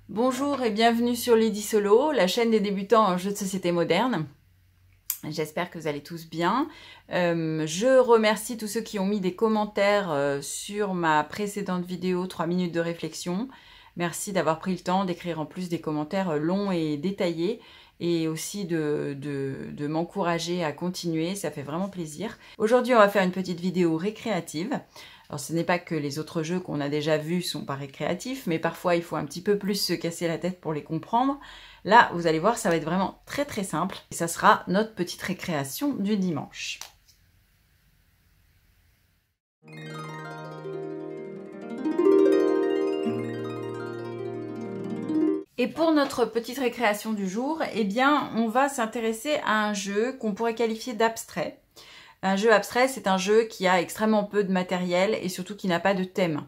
Bonjour et bienvenue sur Lady Solo, la chaîne des débutants en jeux de société moderne. J'espère que vous allez tous bien. Je remercie tous ceux qui ont mis des commentaires sur ma précédente vidéo 3 minutes de réflexion. Merci d'avoir pris le temps d'écrire en plus des commentaires longs et détaillés et aussi de m'encourager à continuer, ça fait vraiment plaisir. Aujourd'hui, on va faire une petite vidéo récréative. Alors, ce n'est pas que les autres jeux qu'on a déjà vus sont pas récréatifs, mais parfois il faut un petit peu plus se casser la tête pour les comprendre. Là, vous allez voir, ça va être vraiment très très simple. Et ça sera notre petite récréation du dimanche. Et pour notre petite récréation du jour, eh bien, on va s'intéresser à un jeu qu'on pourrait qualifier d'abstrait. Un jeu abstrait, c'est un jeu qui a extrêmement peu de matériel et surtout qui n'a pas de thème.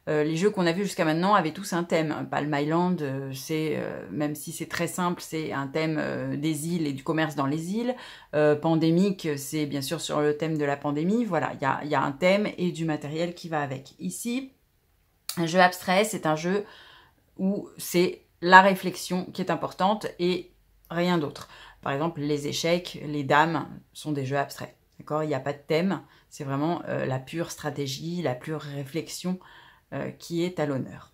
Les jeux qu'on a vus jusqu'à maintenant avaient tous un thème. Palm Island, même si c'est très simple, c'est un thème des îles et du commerce dans les îles. Pandémique, c'est bien sûr sur le thème de la pandémie. Voilà, il y a un thème et du matériel qui va avec. Ici, un jeu abstrait, c'est un jeu où c'est la réflexion qui est importante et rien d'autre. Par exemple, les échecs, les dames sont des jeux abstraits. D'accord ? Il n'y a pas de thème, c'est vraiment la pure stratégie, la pure réflexion qui est à l'honneur.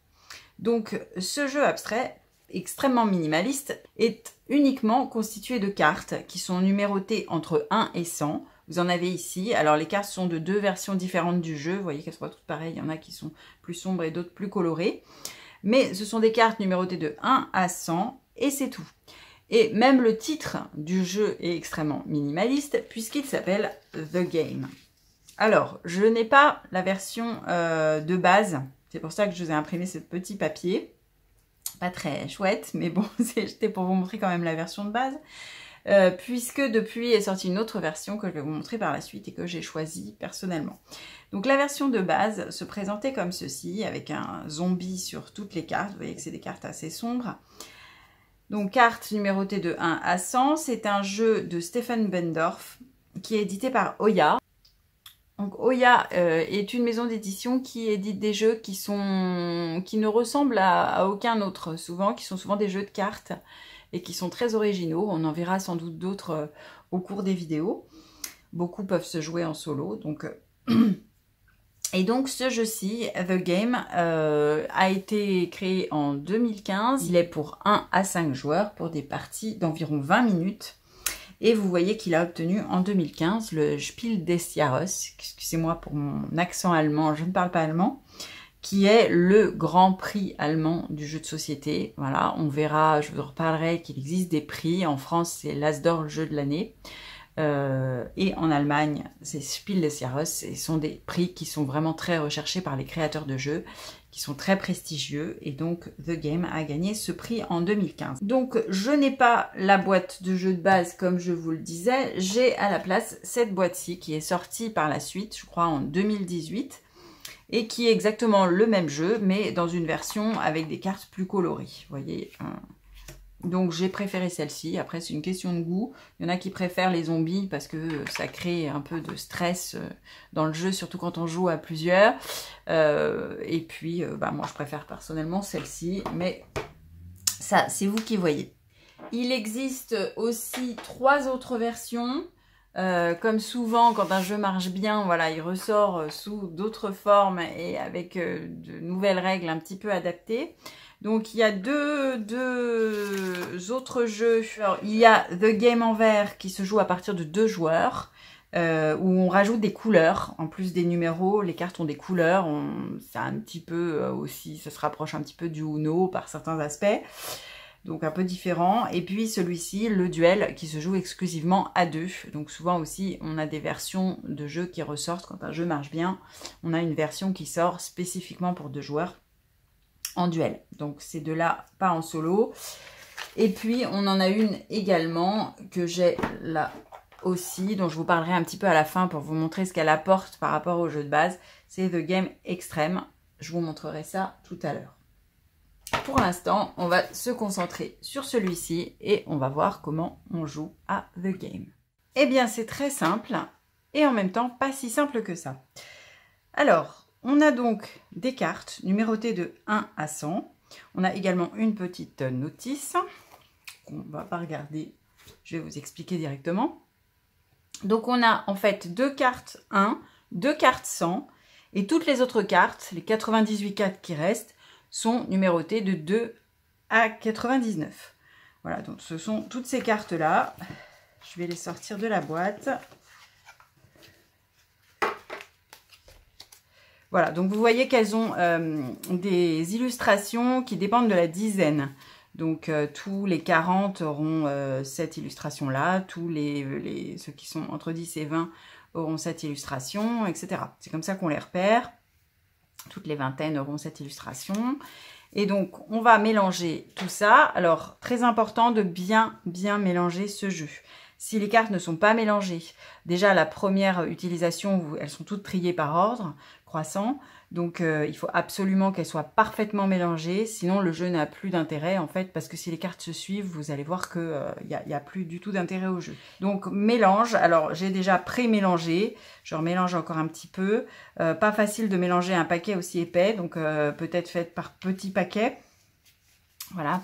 Donc, ce jeu abstrait, extrêmement minimaliste, est uniquement constitué de cartes qui sont numérotées entre 1 et 100. Vous en avez ici. Alors, les cartes sont de deux versions différentes du jeu. Vous voyez qu'elles sont pas toutes pareilles. Il y en a qui sont plus sombres et d'autres plus colorées. Mais ce sont des cartes numérotées de 1 à 100 et c'est tout. Et même le titre du jeu est extrêmement minimaliste puisqu'il s'appelle The Game. Alors, je n'ai pas la version de base. C'est pour ça que je vous ai imprimé ce petit papier. Pas très chouette, mais bon, c'était pour vous montrer quand même la version de base. Puisque depuis est sortie une autre version que je vais vous montrer par la suite et que j'ai choisie personnellement. Donc la version de base se présentait comme ceci, avec un zombie sur toutes les cartes. Vous voyez que c'est des cartes assez sombres. Donc, carte numérotée de 1 à 100, c'est un jeu de Stefan Bendorf qui est édité par Oya. Donc, Oya est une maison d'édition qui édite des jeux qui ne ressemblent à aucun autre, qui sont souvent des jeux de cartes et qui sont très originaux. On en verra sans doute d'autres au cours des vidéos. Beaucoup peuvent se jouer en solo, donc... Et donc ce jeu-ci, The Game, a été créé en 2015. Il est pour 1 à 5 joueurs pour des parties d'environ 20 minutes. Et vous voyez qu'il a obtenu en 2015 le Spiel des Jahres, excusez-moi pour mon accent allemand, je ne parle pas allemand, qui est le grand prix allemand du jeu de société. Voilà, on verra, je vous en reparlerai qu'il existe des prix. En France, c'est l'As d'or, le jeu de l'année. Et en Allemagne, c'est Spiel des Jahres, ce sont des prix qui sont vraiment très recherchés par les créateurs de jeux, qui sont très prestigieux, et donc The Game a gagné ce prix en 2015. Donc je n'ai pas la boîte de jeu de base comme je vous le disais, j'ai à la place cette boîte-ci qui est sortie par la suite, je crois en 2018, et qui est exactement le même jeu, mais dans une version avec des cartes plus colorées, vous voyez. Donc j'ai préféré celle-ci. Après c'est une question de goût. Il y en a qui préfèrent les zombies parce que ça crée un peu de stress dans le jeu, surtout quand on joue à plusieurs. Et puis moi je préfère personnellement celle-ci, mais ça c'est vous qui voyez. Il existe aussi 3 autres versions. Comme souvent quand un jeu marche bien, voilà, il ressort sous d'autres formes et avec de nouvelles règles un petit peu adaptées. Donc, il y a deux autres jeux. Alors, il y a The Game en vert qui se joue à partir de 2 joueurs, où on rajoute des couleurs. En plus des numéros, les cartes ont des couleurs. C'est un petit peu aussi, ça se rapproche un petit peu du Uno par certains aspects. Donc, un peu différent. Et puis, celui-ci, le duel, qui se joue exclusivement à 2. Donc, souvent aussi, on a des versions de jeux qui ressortent quand un jeu marche bien. On a une version qui sort spécifiquement pour 2 joueurs. En duel, donc ces deux-là, pas en solo. Et puis, on en a une également que j'ai là aussi, dont je vous parlerai un petit peu à la fin pour vous montrer ce qu'elle apporte par rapport au jeu de base. C'est The Game Extreme. Je vous montrerai ça tout à l'heure. Pour l'instant, on va se concentrer sur celui-ci et on va voir comment on joue à The Game. Eh bien, c'est très simple et en même temps pas si simple que ça. Alors, on a donc des cartes numérotées de 1 à 100. On a également une petite notice qu'on ne va pas regarder, je vais vous expliquer directement. Donc on a en fait 2 cartes 1, 2 cartes 100 et toutes les autres cartes, les 98 cartes qui restent, sont numérotées de 2 à 99. Voilà, donc ce sont toutes ces cartes-là. Je vais les sortir de la boîte. Voilà, donc vous voyez qu'elles ont des illustrations qui dépendent de la dizaine. Donc tous les 40 auront cette illustration-là, tous ceux qui sont entre 10 et 20 auront cette illustration, etc. C'est comme ça qu'on les repère. Toutes les vingtaines auront cette illustration. Et donc, on va mélanger tout ça. Alors, très important de bien mélanger ce jeu. Si les cartes ne sont pas mélangées, déjà la première utilisation, elles sont toutes triées par ordre croissant. Donc, il faut absolument qu'elles soient parfaitement mélangées. Sinon, le jeu n'a plus d'intérêt, en fait, parce que si les cartes se suivent, vous allez voir qu'il n'y a plus du tout d'intérêt au jeu. Donc, mélange. Alors, j'ai déjà pré-mélangé. Je remélange encore un petit peu. Pas facile de mélanger un paquet aussi épais. Donc, peut-être faites par petits paquets. Voilà,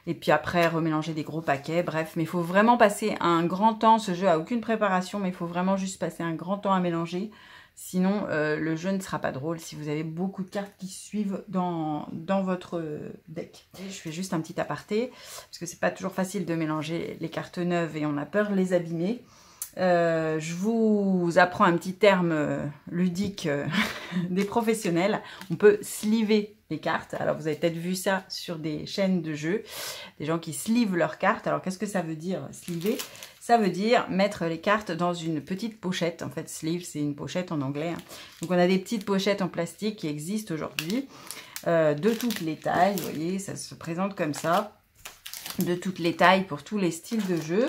et puis après, remélanger des gros paquets. Bref, mais il faut vraiment passer un grand temps. Ce jeu a aucune préparation, mais il faut vraiment juste passer un grand temps à mélanger. Sinon, le jeu ne sera pas drôle si vous avez beaucoup de cartes qui suivent dans votre deck. Et je fais juste un petit aparté, parce que c'est pas toujours facile de mélanger les cartes neuves et on a peur de les abîmer. Je vous apprends un petit terme ludique des professionnels. On peut sleever les cartes. Alors, vous avez peut-être vu ça sur des chaînes de jeux. Des gens qui sleevent leurs cartes. Alors, qu'est-ce que ça veut dire, sleever? Ça veut dire mettre les cartes dans une petite pochette. En fait, sleeve, c'est une pochette en anglais. Donc, on a des petites pochettes en plastique qui existent aujourd'hui de toutes les tailles. Vous voyez, ça se présente comme ça. De toutes les tailles pour tous les styles de jeu.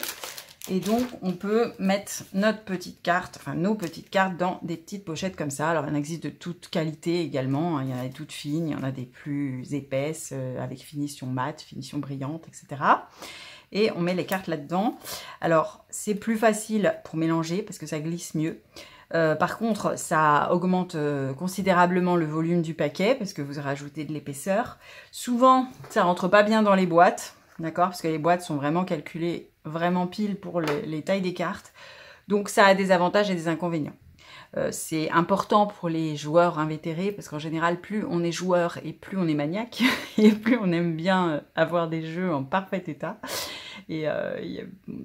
Et donc, on peut mettre notre petite carte, enfin nos petites cartes dans des petites pochettes comme ça. Alors, il en existe de toute qualité également. Il y en a des toutes fines, il y en a des plus épaisses, avec finition mate, finition brillante, etc. Et on met les cartes là-dedans. Alors, c'est plus facile pour mélanger parce que ça glisse mieux. Par contre, ça augmente considérablement le volume du paquet parce que vous rajoutez de l'épaisseur. Souvent, ça rentre pas bien dans les boîtes, d'accord? Parce que les boîtes sont vraiment calculées vraiment pile pour les tailles des cartes. Donc, ça a des avantages et des inconvénients. C'est important pour les joueurs invétérés parce qu'en général, plus on est joueur et plus on est maniaque et plus on aime bien avoir des jeux en parfait état. Et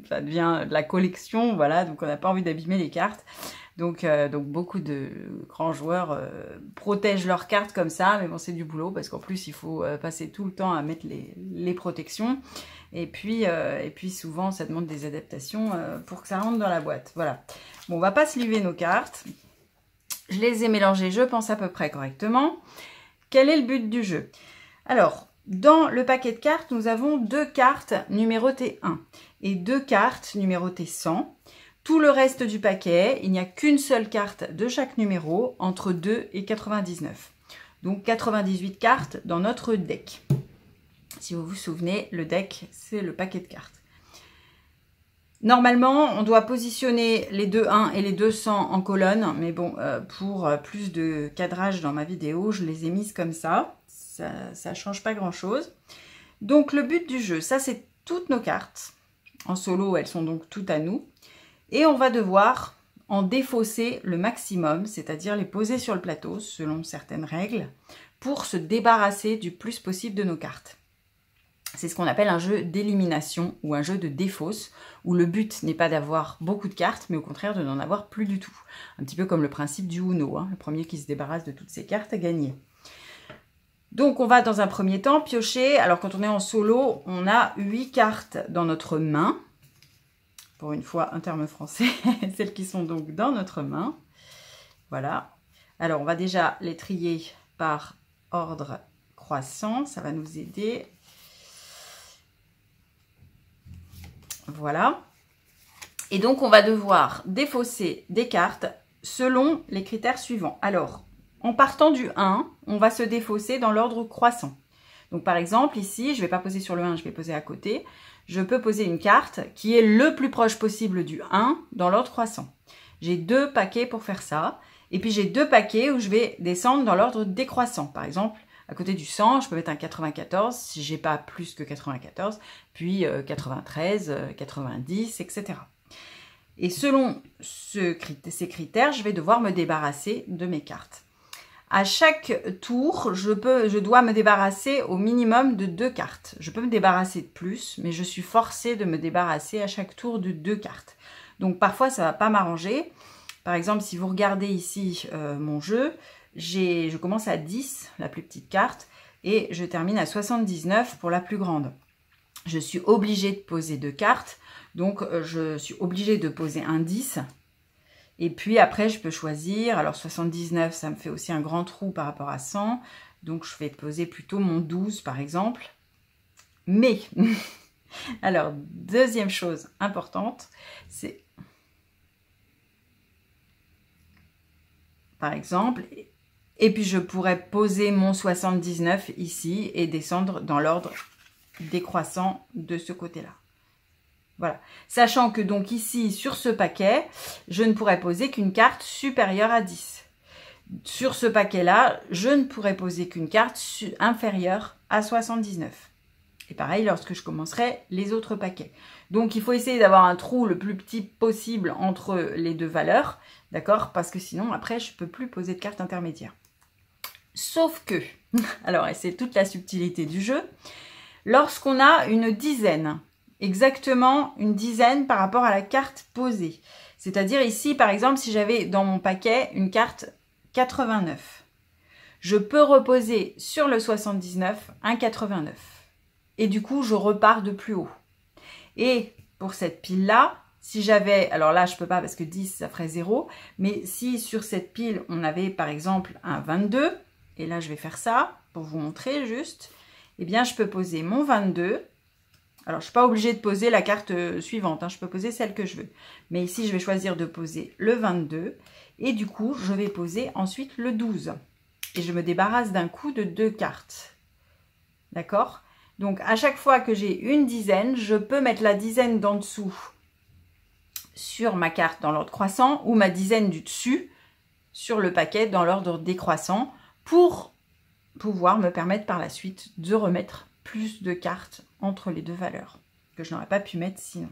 ça devient de la collection, voilà, donc on n'a pas envie d'abîmer les cartes. Donc beaucoup de grands joueurs protègent leurs cartes comme ça, mais bon, c'est du boulot parce qu'en plus, il faut passer tout le temps à mettre les protections. Et puis souvent, ça demande des adaptations pour que ça rentre dans la boîte. Voilà. Bon, on va pas sleever nos cartes. Je les ai mélangées, je pense, à peu près correctement. Quel est le but du jeu? Alors, dans le paquet de cartes, nous avons 2 cartes numérotées 1 et 2 cartes numérotées 100. Tout le reste du paquet, il n'y a qu'une seule carte de chaque numéro, entre 2 et 99. Donc 98 cartes dans notre deck. Si vous vous souvenez, le deck, c'est le paquet de cartes. Normalement, on doit positionner les 2-1 et les 200 en colonne, mais bon, pour plus de cadrage dans ma vidéo, je les ai mises comme ça. Ça ne change pas grand-chose. Donc, le but du jeu, ça, c'est toutes nos cartes. En solo, elles sont donc toutes à nous. Et on va devoir en défausser le maximum, c'est-à-dire les poser sur le plateau, selon certaines règles, pour se débarrasser du plus possible de nos cartes. C'est ce qu'on appelle un jeu d'élimination ou un jeu de défausse, où le but n'est pas d'avoir beaucoup de cartes, mais au contraire de n'en avoir plus du tout. Un petit peu comme le principe du Uno, hein. Le premier qui se débarrasse de toutes ses cartes a gagné. Donc on va dans un premier temps piocher. Alors quand on est en solo, on a 8 cartes dans notre main. Pour une fois, un terme français. Celles qui sont donc dans notre main. Voilà. Alors on va déjà les trier par ordre croissant. Ça va nous aider. Voilà. Et donc, on va devoir défausser des cartes selon les critères suivants. Alors, en partant du 1, on va se défausser dans l'ordre croissant. Donc, par exemple, ici, je ne vais pas poser sur le 1, je vais poser à côté. Je peux poser une carte qui est le plus proche possible du 1 dans l'ordre croissant. J'ai 2 paquets pour faire ça. Et puis j'ai 2 paquets où je vais descendre dans l'ordre décroissant. Par exemple, à côté du 100, je peux mettre un 94 si j'ai pas plus que 94, puis 93, 90, etc. Et selon ces critères, je vais devoir me débarrasser de mes cartes. À chaque tour, je dois me débarrasser au minimum de 2 cartes. Je peux me débarrasser de plus, mais je suis forcée de me débarrasser à chaque tour de 2 cartes. Donc parfois, ça ne va pas m'arranger. Par exemple, si vous regardez ici mon jeu, je commence à 10, la plus petite carte, et je termine à 79 pour la plus grande. Je suis obligée de poser 2 cartes, donc je suis obligée de poser un 10. Et puis après, je peux choisir. Alors 79, ça me fait aussi un grand trou par rapport à 100. Donc je vais poser plutôt mon 12 par exemple. Mais, alors deuxième chose importante, c'est par exemple, et puis je pourrais poser mon 79 ici et descendre dans l'ordre décroissant de ce côté-là. Voilà. Sachant que donc ici, sur ce paquet, je ne pourrais poser qu'une carte supérieure à 10. Sur ce paquet-là, je ne pourrais poser qu'une carte inférieure à 79. Et pareil lorsque je commencerai les autres paquets. Donc il faut essayer d'avoir un trou le plus petit possible entre les 2 valeurs, d'accord? Parce que sinon, après, je ne peux plus poser de carte intermédiaire. Sauf que, alors, et c'est toute la subtilité du jeu, lorsqu'on a une dizaine, exactement une dizaine par rapport à la carte posée. C'est-à-dire ici, par exemple, si j'avais dans mon paquet une carte 89, je peux reposer sur le 79 un 89. Et du coup, je repars de plus haut. Et pour cette pile-là, si j'avais, alors là, je ne peux pas parce que 10, ça ferait 0, mais si sur cette pile, on avait par exemple un 22, et là, je vais faire ça pour vous montrer juste, eh bien, je peux poser mon 22. Alors, je ne suis pas obligée de poser la carte suivante, hein, je peux poser celle que je veux. Mais ici, je vais choisir de poser le 22. Et du coup, je vais poser ensuite le 12. Et je me débarrasse d'un coup de 2 cartes. D'accord? Donc, à chaque fois que j'ai une dizaine, je peux mettre la dizaine d'en dessous sur ma carte dans l'ordre croissant ou ma dizaine du dessus sur le paquet dans l'ordre décroissant pour pouvoir me permettre par la suite de remettre plus de cartes entre les 2 valeurs que je n'aurais pas pu mettre sinon.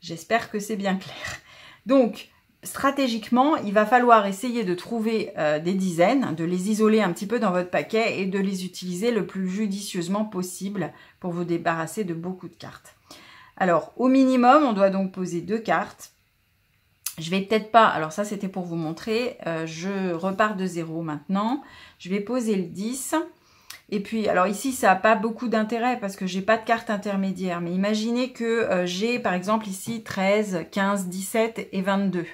J'espère que c'est bien clair. Donc, stratégiquement, il va falloir essayer de trouver des dizaines, de les isoler un petit peu dans votre paquet et de les utiliser le plus judicieusement possible pour vous débarrasser de beaucoup de cartes. Alors, au minimum, on doit donc poser 2 cartes. Je vais peut-être pas, alors ça c'était pour vous montrer, je repars de 0 maintenant. Je vais poser le 10. Et puis, alors ici, ça n'a pas beaucoup d'intérêt parce que j'ai pas de carte intermédiaire. Mais imaginez que j'ai, par exemple, ici 13, 15, 17 et 22.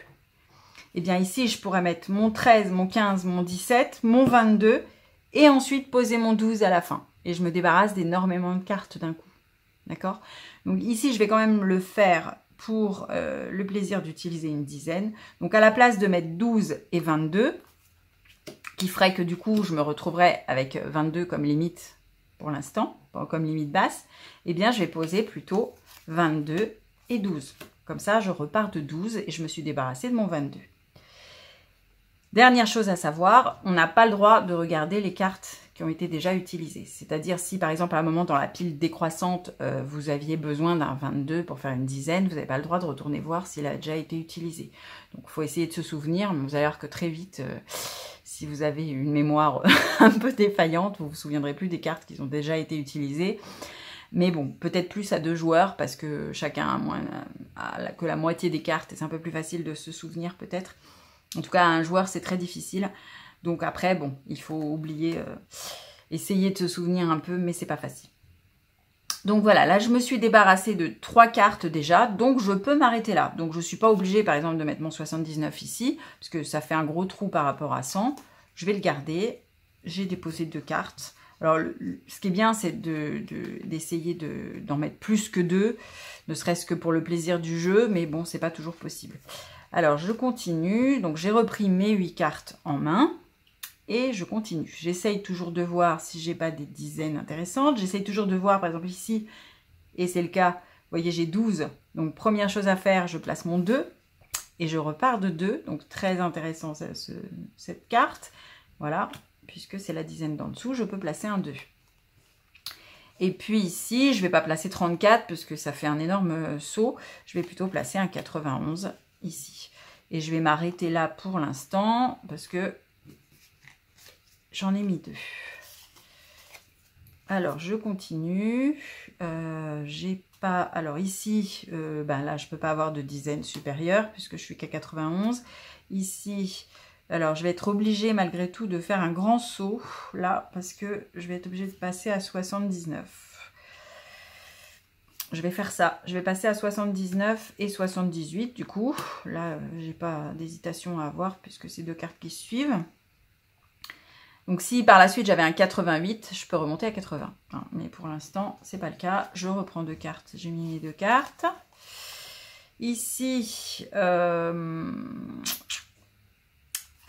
Eh bien, ici, je pourrais mettre mon 13, mon 15, mon 17, mon 22 et ensuite poser mon 12 à la fin. Et je me débarrasse d'énormément de cartes d'un coup. D'accord? Donc ici, je vais quand même le faire pour le plaisir d'utiliser une dizaine. Donc, à la place de mettre 12 et 22, qui ferait que du coup, je me retrouverais avec 22 comme limite pour l'instant, comme limite basse, eh bien, je vais poser plutôt 22 et 12. Comme ça, je repars de 12 et je me suis débarrassée de mon 22. Dernière chose à savoir, on n'a pas le droit de regarder les cartes qui ont été déjà utilisées. C'est-à-dire si par exemple à un moment dans la pile décroissante, vous aviez besoin d'un 22 pour faire une dizaine, vous n'avez pas le droit de retourner voir s'il a déjà été utilisé. Donc il faut essayer de se souvenir, mais vous allez voir que très vite, si vous avez une mémoire un peu défaillante, vous ne vous souviendrez plus des cartes qui ont déjà été utilisées. Mais bon, peut-être plus à 2 joueurs parce que chacun a que la moitié des cartes et c'est un peu plus facile de se souvenir peut-être. En tout cas, à un joueur, c'est très difficile. Donc après, bon, il faut oublier, essayer de se souvenir un peu, mais c'est pas facile. Donc voilà, là, je me suis débarrassée de 3 cartes déjà, donc je peux m'arrêter là. Donc je ne suis pas obligée, par exemple, de mettre mon 79 ici, parce que ça fait un gros trou par rapport à 100. Je vais le garder. J'ai déposé 2 cartes. Alors, ce qui est bien, c'est d'essayer d'en mettre plus que 2, ne serait-ce que pour le plaisir du jeu, mais bon, c'est pas toujours possible. Alors, je continue. Donc, j'ai repris mes 8 cartes en main et je continue. J'essaye toujours de voir si j'ai pas des dizaines intéressantes. J'essaye toujours de voir, par exemple, ici, et c'est le cas, vous voyez, j'ai 12. Donc, première chose à faire, je place mon 2. et je repars de 2. Donc très intéressant cette carte. Voilà, puisque c'est la dizaine d'en dessous, je peux placer un 2. Et puis ici, je ne vais pas placer 34 parce que ça fait un énorme saut. Je vais plutôt placer un 91 ici. Et je vais m'arrêter là pour l'instant parce que j'en ai mis 2. Alors, je continue. J'ai pas... Alors ici, là, je ne peux pas avoir de dizaine supérieure puisque je suis qu'à 91. Ici... Alors, je vais être obligée malgré tout de faire un grand saut là parce que je vais être obligée de passer à 79. Je vais faire ça. Je vais passer à 79 et 78 du coup. Là, j'ai pas d'hésitation à avoir puisque c'est 2 cartes qui suivent. Donc, si par la suite j'avais un 88, je peux remonter à 80. Mais pour l'instant, c'est pas le cas. Je reprends 2 cartes. J'ai mis les 2 cartes. Ici...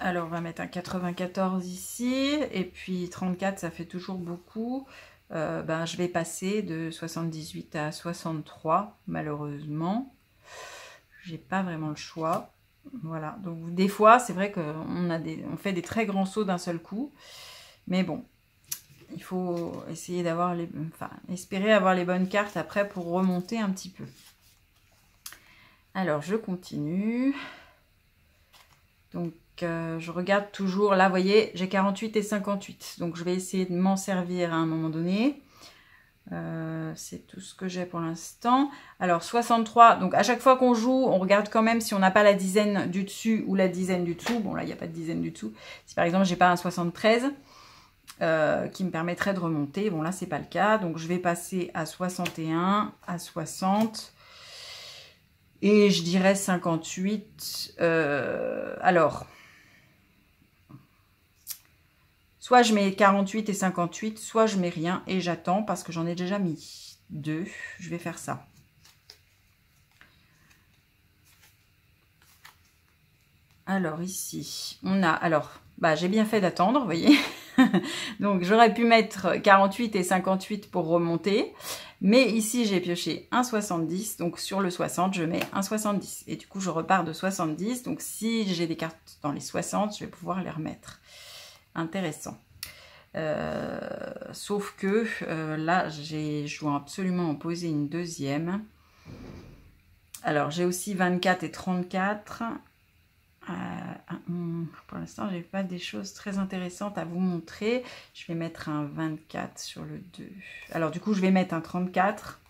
Alors, on va mettre un 94 ici, et puis 34, ça fait toujours beaucoup. Je vais passer de 78 à 63, malheureusement. J'ai pas vraiment le choix. Voilà, donc des fois, c'est vrai qu'on fait des très grands sauts d'un seul coup. Mais bon, il faut essayer d'avoir espérer avoir les bonnes cartes après pour remonter un petit peu. Alors, je continue. Donc, je regarde toujours, là vous voyez j'ai 48 et 58, donc je vais essayer de m'en servir à un moment donné. C'est tout ce que j'ai pour l'instant. Alors 63, donc à chaque fois qu'on joue on regarde quand même si on n'a pas la dizaine du dessus ou la dizaine du dessous. Bon là il n'y a pas de dizaine du dessous, si par exemple j'ai pas un 73 qui me permettrait de remonter, bon là c'est pas le cas, donc je vais passer à 61, à 60 et je dirais 58. Alors soit je mets 48 et 58, soit je mets rien et j'attends parce que j'en ai déjà mis 2. Je vais faire ça. Alors ici, on a... Alors, j'ai bien fait d'attendre, vous voyez. Donc j'aurais pu mettre 48 et 58 pour remonter. Mais ici, j'ai pioché un 70. Donc sur le 60, je mets un 70. Et du coup, je repars de 70. Donc si j'ai des cartes dans les 60, je vais pouvoir les remettre. Intéressant. Sauf que là je dois absolument en poser une deuxième. Alors j'ai aussi 24 et 34. Pour l'instant j'ai pas des choses très intéressantes à vous montrer. Je vais mettre un 24 sur le 2. Alors du coup je vais mettre un 34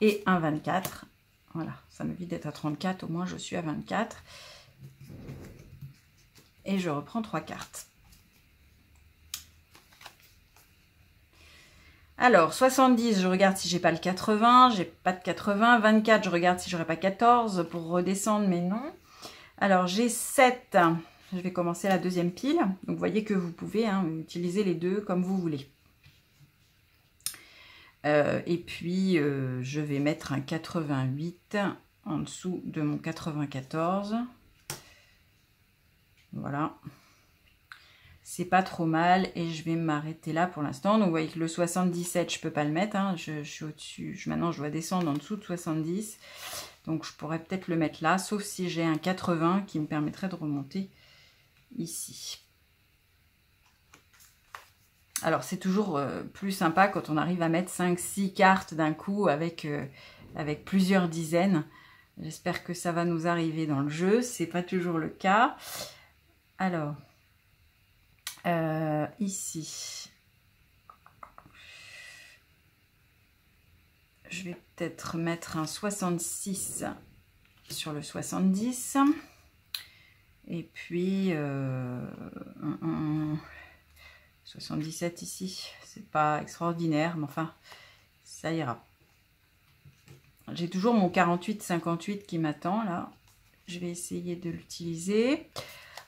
et un 24. Voilà, ça m'évite d'être à 34, au moins je suis à 24. Et je reprends 3 cartes. Alors, 70, je regarde si j'ai pas le 80, j'ai pas de 80. 24, je regarde si j'aurais pas 14 pour redescendre, mais non. Alors, j'ai 7. Je vais commencer la deuxième pile. Donc, vous voyez que vous pouvez utiliser les deux comme vous voulez. Et puis, je vais mettre un 88 en dessous de mon 94. Voilà. C'est pas trop mal et je vais m'arrêter là pour l'instant. Donc vous voyez que le 77 je peux pas le mettre, je suis au-dessus, maintenant je dois descendre en dessous de 70, donc je pourrais peut-être le mettre là, sauf si j'ai un 80 qui me permettrait de remonter ici. Alors c'est toujours plus sympa quand on arrive à mettre 5-6 cartes d'un coup avec plusieurs dizaines. J'espère que ça va nous arriver dans le jeu, c'est pas toujours le cas. Alors ici, je vais peut-être mettre un 66 sur le 70 et puis 77 ici. C'est pas extraordinaire, mais enfin ça ira. J'ai toujours mon 48-58 qui m'attend là. Je vais essayer de l'utiliser.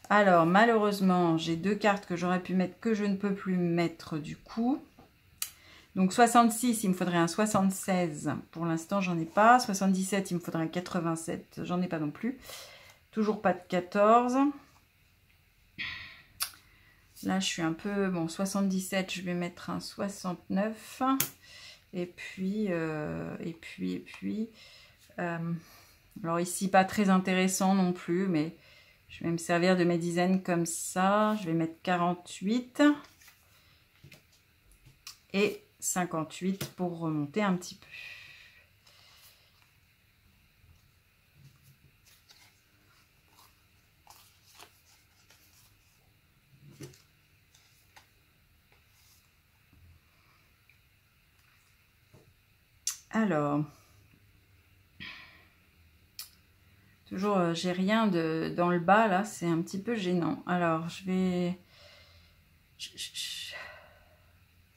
Alors, malheureusement, j'ai 2 cartes que j'aurais pu mettre, que je ne peux plus mettre du coup. Donc, 66, il me faudrait un 76. Pour l'instant, j'en ai pas. 77, il me faudrait un 87. J'en ai pas non plus. Toujours pas de 14. Là, je suis un peu... Bon, 77, je vais mettre un 69. Et puis... Alors ici, pas très intéressant non plus, mais je vais me servir de mes dizaines comme ça. Je vais mettre 48 et 58 pour remonter un petit peu. Alors, toujours, j'ai rien dans le bas, là, c'est un petit peu gênant. Alors, je vais... Je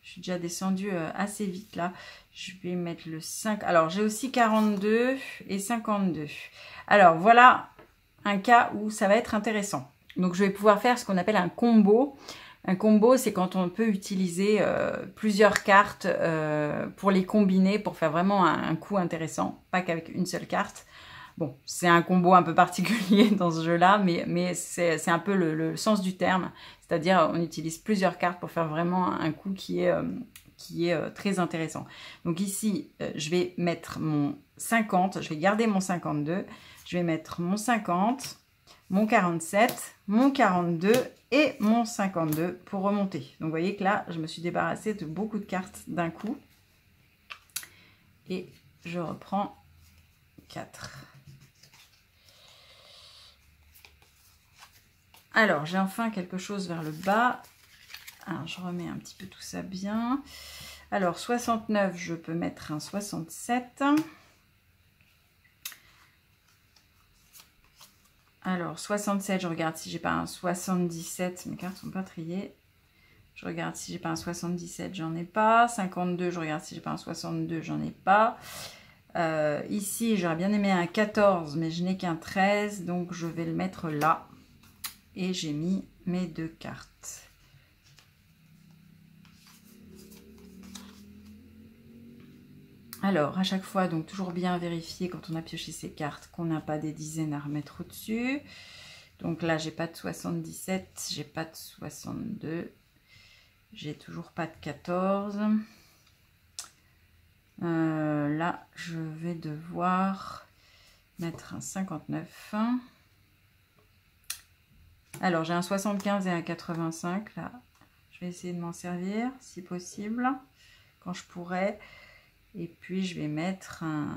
suis déjà descendue assez vite, là. Je vais mettre le 5. Alors, j'ai aussi 42 et 52. Alors, voilà un cas où ça va être intéressant. Donc, je vais pouvoir faire ce qu'on appelle un combo. Un combo, c'est quand on peut utiliser plusieurs cartes pour les combiner, pour faire vraiment un coup intéressant, pas qu'avec une seule carte. Bon, c'est un combo un peu particulier dans ce jeu-là, mais c'est un peu le sens du terme. C'est-à-dire, on utilise plusieurs cartes pour faire vraiment un coup qui est très intéressant. Donc ici, je vais mettre mon 50, je vais garder mon 52, je vais mettre mon 50, mon 47, mon 42 et mon 52 pour remonter. Donc, vous voyez que là, je me suis débarrassée de beaucoup de cartes d'un coup. Et je reprends 4. Alors, j'ai enfin quelque chose vers le bas. Alors, je remets un petit peu tout ça bien. Alors, 69, je peux mettre un 67. Alors, 67, je regarde si j'ai pas un 77. Mes cartes sont pas triées. Je regarde si j'ai pas un 77, j'en ai pas. 52, je regarde si j'ai pas un 62, j'en ai pas. Ici, j'aurais bien aimé un 14, mais je n'ai qu'un 13, donc je vais le mettre là. Et j'ai mis mes 2 cartes. Alors, à chaque fois, donc toujours bien vérifier quand on a pioché ces cartes qu'on n'a pas des dizaines à remettre au-dessus. Donc là, j'ai pas de 77, j'ai pas de 62, j'ai toujours pas de 14. Là, je vais devoir mettre un 59. Alors, j'ai un 75 et un 85, là. Je vais essayer de m'en servir, si possible, quand je pourrai. Et puis, je vais mettre un...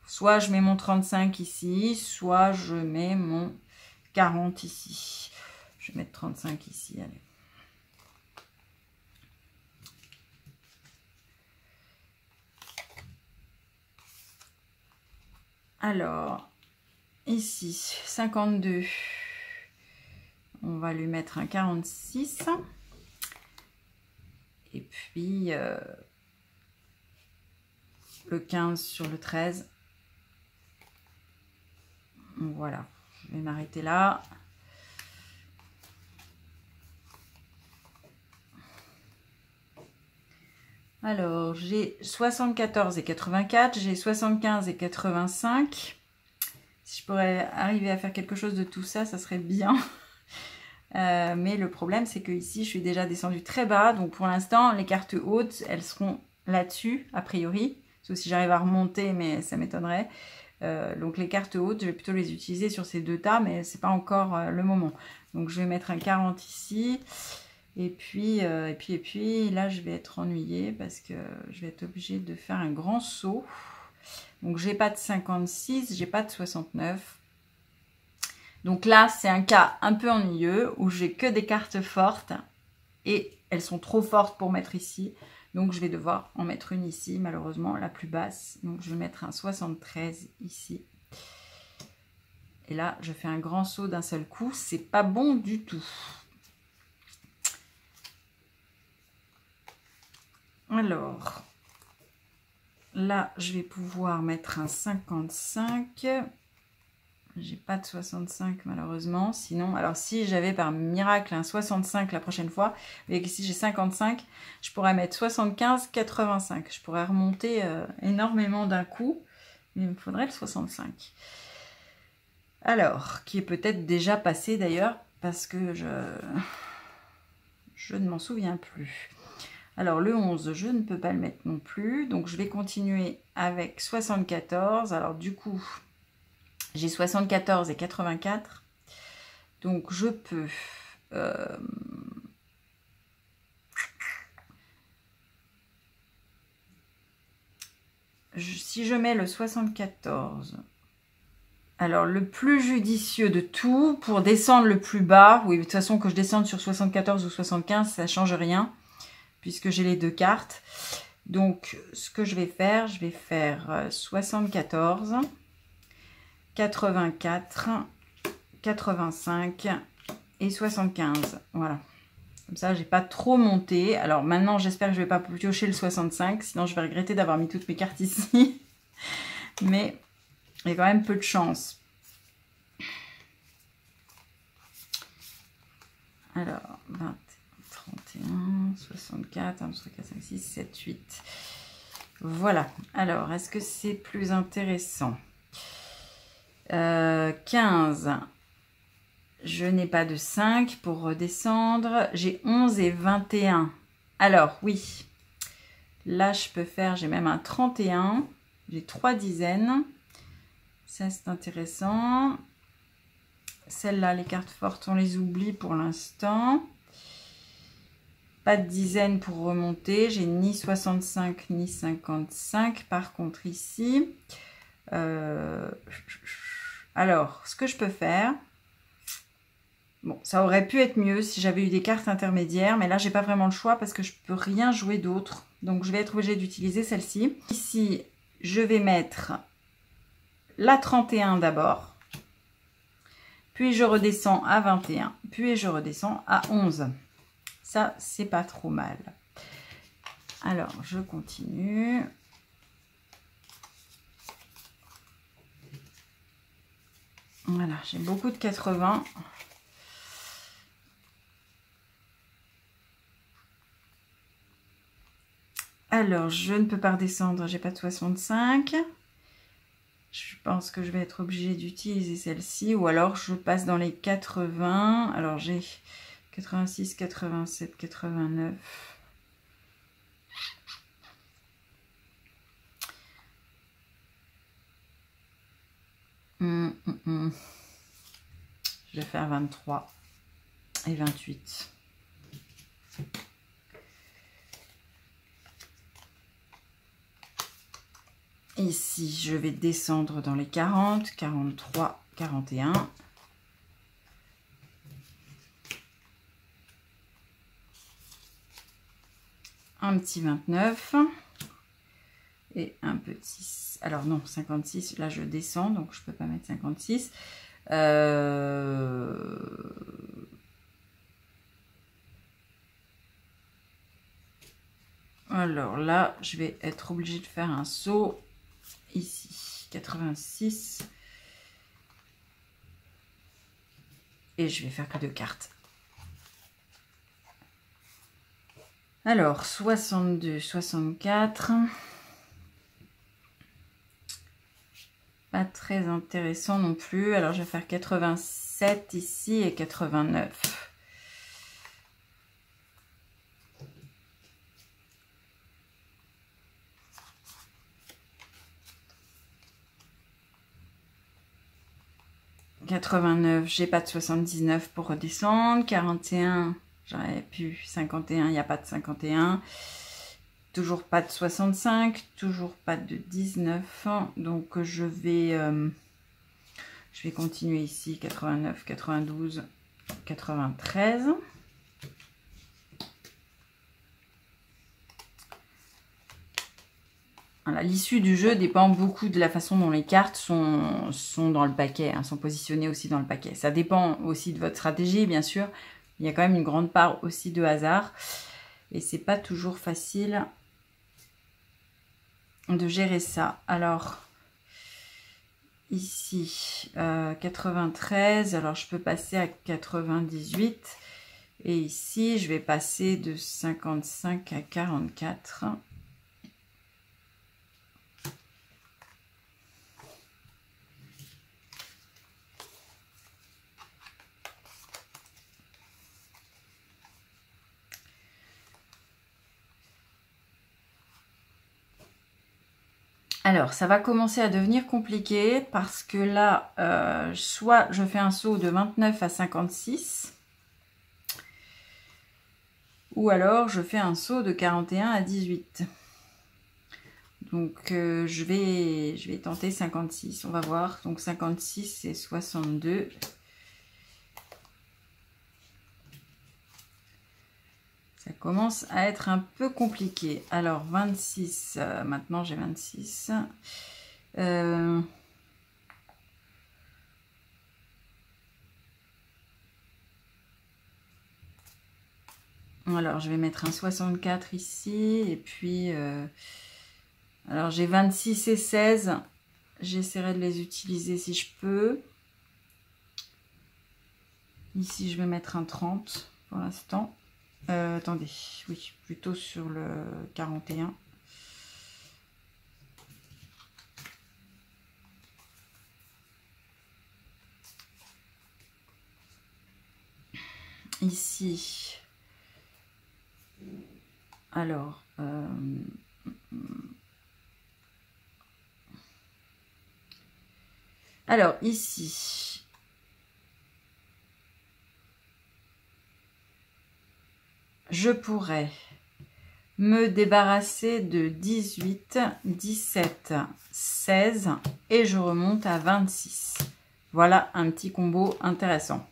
Soit je mets mon 35 ici, soit je mets mon 40 ici. Je vais mettre 35 ici, allez. Alors, ici, 52, on va lui mettre un 46. Et puis, le 15 sur le 13. Voilà, je vais m'arrêter là. Alors, j'ai 74 et 84, j'ai 75 et 85. Si je pourrais arriver à faire quelque chose de tout ça, ça serait bien. Mais le problème, c'est que ici, je suis déjà descendue très bas. Donc, pour l'instant, les cartes hautes, elles seront là-dessus, a priori. Sauf si j'arrive à remonter, mais ça m'étonnerait. Donc, les cartes hautes, je vais plutôt les utiliser sur ces 2 tas, mais c'est pas encore le moment. Donc, je vais mettre un 40 ici. Et puis, là, je vais être ennuyée parce que je vais être obligée de faire un grand saut. Donc, j'ai pas de 56, j'ai pas de 69. Donc là, c'est un cas un peu ennuyeux où j'ai que des cartes fortes et elles sont trop fortes pour mettre ici. Donc, je vais devoir en mettre une ici, malheureusement, la plus basse. Donc, je vais mettre un 73 ici. Et là, je fais un grand saut d'un seul coup. C'est pas bon du tout. Alors, là, je vais pouvoir mettre un 55. J'ai pas de 65 malheureusement. Sinon, alors si j'avais par miracle un 65 la prochaine fois, et que si j'ai 55, je pourrais mettre 75, 85. Je pourrais remonter énormément d'un coup. Mais il me faudrait le 65. Alors, qui est peut-être déjà passé d'ailleurs, parce que je ne m'en souviens plus. Alors le 11, je ne peux pas le mettre non plus. Donc je vais continuer avec 74. Alors du coup, j'ai 74 et 84. Donc je peux... si je mets le 74... Alors, le plus judicieux de tout, pour descendre le plus bas, oui, de toute façon, que je descende sur 74 ou 75, ça ne change rien, puisque j'ai les deux cartes. Donc, ce que je vais faire 74, 84, 85 et 75. Voilà. Comme ça, j'ai pas trop monté. Alors, maintenant, j'espère que je ne vais pas piocher le 65, sinon je vais regretter d'avoir mis toutes mes cartes ici. Mais... il y a quand même peu de chance. Alors, 20, 31, 64, 1, 2, 3, 4, 5, 6, 7, 8. Voilà. Alors, est-ce que c'est plus intéressant? 15. Je n'ai pas de 5 pour redescendre. J'ai 11 et 21. Alors, oui. Là, je peux faire, j'ai même un 31. J'ai 3 dizaines. Ça, c'est intéressant. Celles-là, les cartes fortes, on les oublie pour l'instant. Pas de dizaines pour remonter. J'ai ni 65 ni 55. Par contre, ici... alors, ce que je peux faire... bon, ça aurait pu être mieux si j'avais eu des cartes intermédiaires. Mais là, j'ai pas vraiment le choix parce que je peux rien jouer d'autre. Donc, je vais être obligée d'utiliser celle-ci. Ici, je vais mettre la 31 d'abord. Puis je redescends à 21. Puis je redescends à 11. Ça, c'est pas trop mal. Alors, je continue. Voilà, j'ai beaucoup de 80. Alors, je ne peux pas redescendre. J'ai pas de 65. Je pense que je vais être obligée d'utiliser celle-ci. Ou alors, je passe dans les 80. Alors, j'ai 86, 87, 89. Je vais faire 23 et 28. Ici, je vais descendre dans les 40, 43, 41. Un petit 29. Et un petit... alors non, 56, là je descends, donc je ne peux pas mettre 56. Alors là, je vais être obligée de faire un saut ici, 86. Et je vais faire que 2 cartes. Alors, 62, 64. Pas très intéressant non plus. Alors, je vais faire 87 ici et 89. « 89, j'ai pas de 79 pour redescendre. 41, j'aurais pu 51, il n'y a pas de 51. Toujours pas de 65, toujours pas de 19. Donc je vais continuer ici. 89, 92, 93. Voilà, l'issue du jeu dépend beaucoup de la façon dont les cartes sont dans le paquet, hein, sont positionnées aussi dans le paquet. Ça dépend aussi de votre stratégie, bien sûr. Il y a quand même une grande part aussi de hasard. Et c'est pas toujours facile de gérer ça. Alors, ici, 93. Alors, je peux passer à 98. Et ici, je vais passer de 55 à 44. Alors, ça va commencer à devenir compliqué parce que là, soit je fais un saut de 29 à 56, ou alors je fais un saut de 41 à 18. Donc, je vais tenter 56, on va voir. Donc, 56, c'est 62. Ça commence à être un peu compliqué. Alors, 26, maintenant j'ai 26. Alors, je vais mettre un 64 ici. Et puis, alors j'ai 26 et 16. J'essaierai de les utiliser si je peux. Ici, je vais mettre un 30 pour l'instant. Attendez, oui, plutôt sur le 41. Ici, alors, ici, je pourrais me débarrasser de 18, 17, 16 et je remonte à 26. Voilà un petit combo intéressant.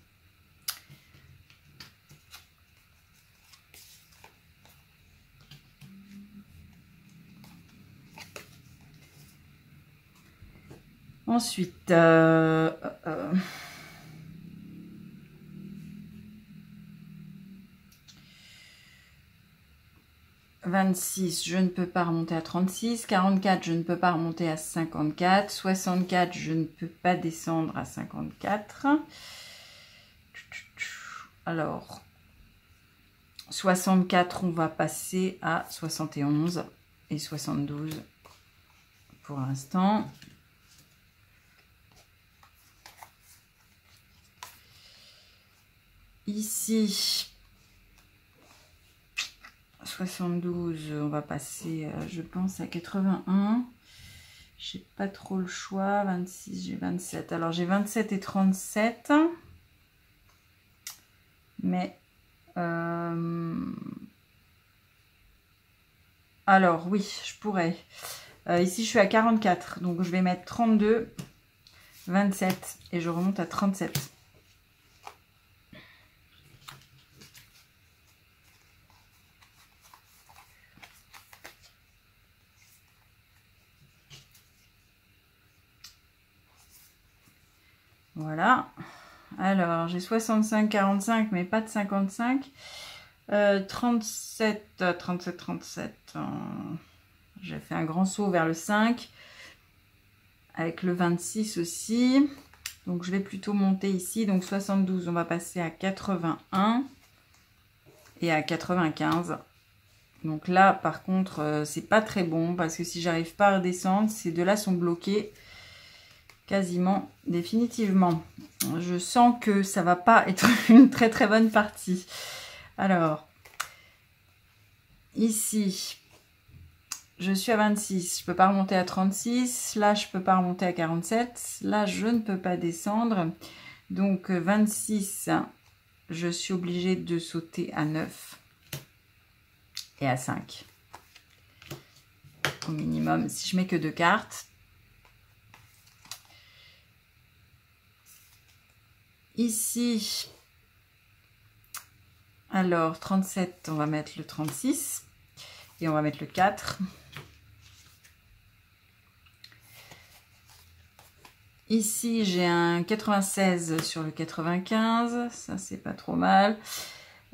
Ensuite, 26, je ne peux pas remonter à 36. 44, je ne peux pas remonter à 54. 64, je ne peux pas descendre à 54. Alors, 64, on va passer à 71 et 72 pour l'instant. Ici, 72, on va passer, je pense, à 81. J'ai pas trop le choix. 26, j'ai 27. Alors, j'ai 27 et 37. Mais, alors, oui, je pourrais. Ici, je suis à 44. Donc, je vais mettre 32, 27 et je remonte à 37. Voilà. Alors, j'ai 65, 45, mais pas de 55. 37, 37, 37. J'ai fait un grand saut vers le 5. Avec le 26 aussi. Donc, je vais plutôt monter ici. Donc, 72, on va passer à 81 et à 95. Donc là, par contre, c'est pas très bon parce que si j'arrive pas à redescendre, ces deux-là sont bloqués quasiment définitivement. Je sens que ça va pas être une très très bonne partie. Alors, ici, je suis à 26. Je peux pas remonter à 36. Là, je peux pas remonter à 47. Là, je ne peux pas descendre. Donc, 26, je suis obligée de sauter à 9 et à 5. Au minimum, si je mets que 2 cartes. Ici, alors 37, on va mettre le 36 et on va mettre le 4. Ici, j'ai un 96 sur le 95, ça c'est pas trop mal.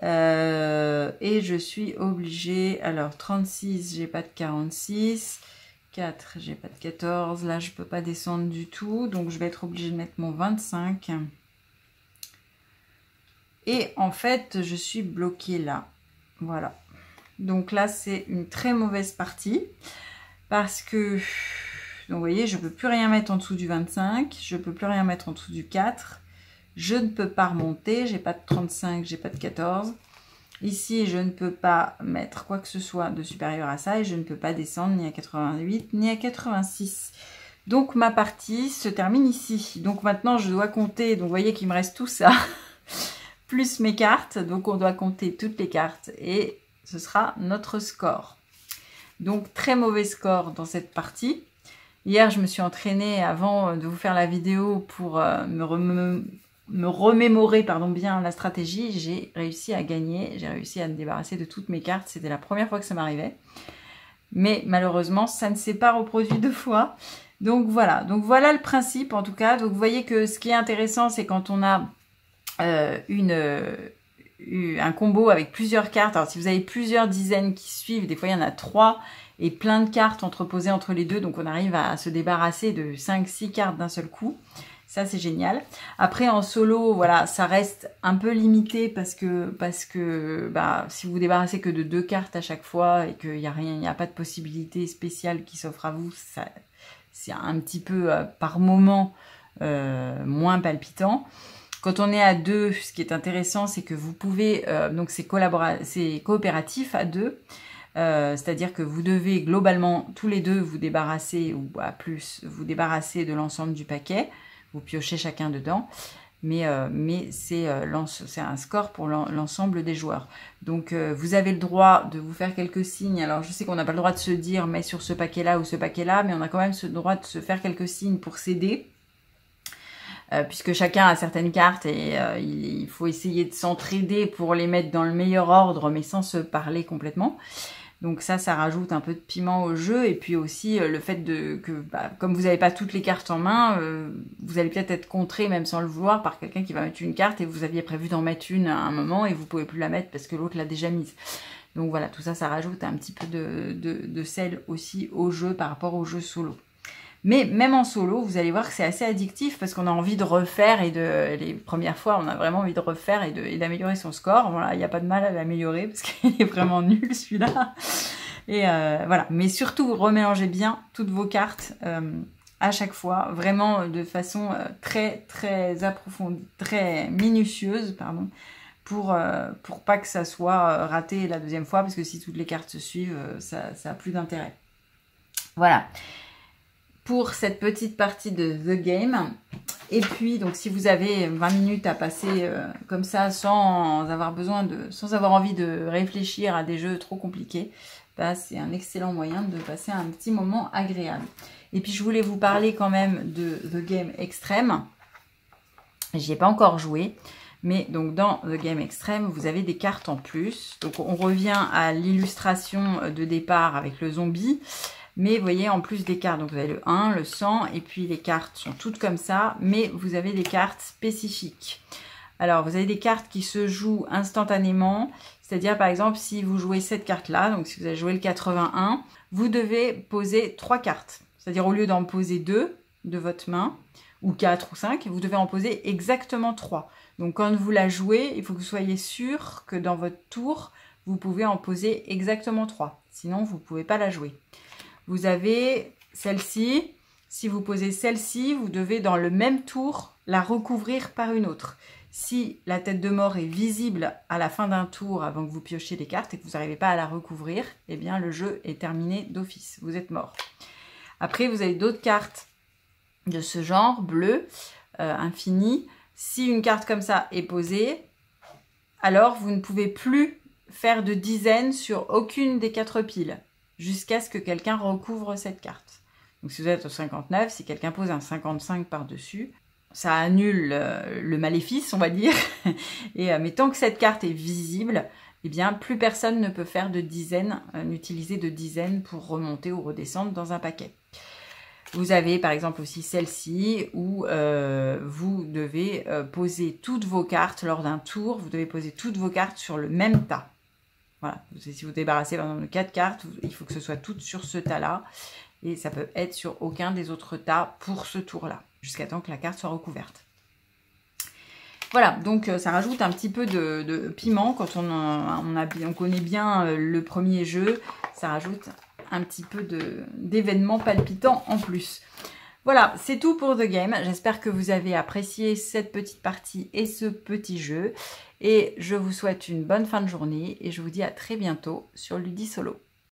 Et je suis obligée, alors 36, j'ai pas de 46, 4, j'ai pas de 14, là je peux pas descendre du tout, donc je vais être obligée de mettre mon 25. Et en fait, je suis bloquée là. Voilà. Donc là, c'est une très mauvaise partie. Parce que, donc vous voyez, je ne peux plus rien mettre en dessous du 25. Je ne peux plus rien mettre en dessous du 4. Je ne peux pas remonter. J'ai pas de 35, j'ai pas de 14. Ici, je ne peux pas mettre quoi que ce soit de supérieur à ça et je ne peux pas descendre ni à 88 ni à 86. Donc, ma partie se termine ici. Donc, maintenant, je dois compter. Donc, vous voyez qu'il me reste tout ça, plus mes cartes. Donc, on doit compter toutes les cartes et ce sera notre score. Donc, très mauvais score dans cette partie. Hier, je me suis entraînée avant de vous faire la vidéo pour me remémorer bien la stratégie. J'ai réussi à gagner, j'ai réussi à me débarrasser de toutes mes cartes. C'était la première fois que ça m'arrivait. Mais malheureusement, ça ne s'est pas reproduit 2 fois. Donc voilà le principe en tout cas. Donc vous voyez que ce qui est intéressant, c'est quand on a un combo avec plusieurs cartes. Alors si vous avez plusieurs dizaines qui suivent, des fois il y en a 3 et plein de cartes entreposées entre les deux. Donc on arrive à se débarrasser de 5-6 cartes d'un seul coup. Ça c'est génial. Après en solo, voilà, ça reste un peu limité parce que si vous vous débarrassez que de 2 cartes à chaque fois et qu'il n'y a rien, il n'y a pas de possibilité spéciale qui s'offre à vous, c'est un petit peu par moment moins palpitant. Quand on est à 2, ce qui est intéressant, c'est que vous pouvez, donc c'est coopératif à 2, c'est-à-dire que vous devez globalement tous les deux vous débarrasser, ou à plus, vous débarrasser de l'ensemble du paquet, vous piochez chacun dedans, mais c'est un score pour l'ensemble des joueurs. Donc vous avez le droit de vous faire quelques signes. Alors je sais qu'on n'a pas le droit de se dire mets sur ce paquet-là ou ce paquet-là, mais on a quand même le droit de se faire quelques signes pour s'aider. Puisque chacun a certaines cartes et il faut essayer de s'entraider pour les mettre dans le meilleur ordre, mais sans se parler complètement. Donc ça rajoute un peu de piment au jeu. Et puis aussi le fait que comme vous n'avez pas toutes les cartes en main, vous allez peut-être être contré, même sans le vouloir, par quelqu'un qui va mettre une carte et vous aviez prévu d'en mettre une à un moment et vous ne pouvez plus la mettre parce que l'autre l'a déjà mise. Donc voilà, tout ça rajoute un petit peu de sel aussi au jeu par rapport au jeu solo. Mais même en solo, vous allez voir que c'est assez addictif parce qu'on a envie de refaire les premières fois, on a vraiment envie de refaire et d'améliorer son score. Voilà, il n'y a pas de mal à l'améliorer parce qu'il est vraiment nul celui-là. Et voilà, mais surtout remélangez bien toutes vos cartes à chaque fois, vraiment de façon très très approfondie, très minutieuse, pardon, pour pas que ça soit raté la deuxième fois parce que si toutes les cartes se suivent, ça a plus d'intérêt. Voilà. Pour cette petite partie de The Game. Et puis, donc, si vous avez 20 minutes à passer comme ça, sans avoir envie de réfléchir à des jeux trop compliqués, c'est un excellent moyen de passer un petit moment agréable. Et puis, je voulais vous parler quand même de The Game Extreme. J'y ai pas encore joué. Mais donc, dans The Game Extreme, vous avez des cartes en plus. Donc, on revient à l'illustration de départ avec le zombie. Mais vous voyez, en plus des cartes, donc vous avez le 1, le 100, et puis les cartes sont toutes comme ça, mais vous avez des cartes spécifiques. Alors, vous avez des cartes qui se jouent instantanément, c'est-à-dire, par exemple, si vous jouez cette carte-là, donc si vous avez joué le 81, vous devez poser 3 cartes. C'est-à-dire, au lieu d'en poser 2 de votre main, ou 4 ou 5, vous devez en poser exactement 3. Donc, quand vous la jouez, il faut que vous soyez sûr que dans votre tour, vous pouvez en poser exactement 3. Sinon, vous ne pouvez pas la jouer. Vous avez celle-ci. Si vous posez celle-ci, vous devez dans le même tour la recouvrir par une autre. Si la tête de mort est visible à la fin d'un tour avant que vous piochiez les cartes et que vous n'arrivez pas à la recouvrir, eh bien le jeu est terminé d'office. Vous êtes mort. Après, vous avez d'autres cartes de ce genre, bleu, infini. Si une carte comme ça est posée, alors vous ne pouvez plus faire de dizaines sur aucune des 4 piles, jusqu'à ce que quelqu'un recouvre cette carte. Donc si vous êtes au 59, si quelqu'un pose un 55 par-dessus, ça annule le maléfice, on va dire. Mais tant que cette carte est visible, eh bien plus personne ne peut faire de dizaines, n'utiliser de dizaines pour remonter ou redescendre dans un paquet. Vous avez par exemple aussi celle-ci où vous devez poser toutes vos cartes lors d'un tour, vous devez poser toutes vos cartes sur le même tas. Voilà, si vous débarrassez par exemple de 4 cartes, il faut que ce soit toutes sur ce tas-là. Et ça peut être sur aucun des autres tas pour ce tour-là, jusqu'à temps que la carte soit recouverte. Voilà, donc ça rajoute un petit peu de piment. Quand on connaît bien le premier jeu, ça rajoute un petit peu d'événements palpitants en plus. Voilà, c'est tout pour The Game. J'espère que vous avez apprécié cette petite partie et ce petit jeu. Et je vous souhaite une bonne fin de journée et je vous dis à très bientôt sur Ludisolo.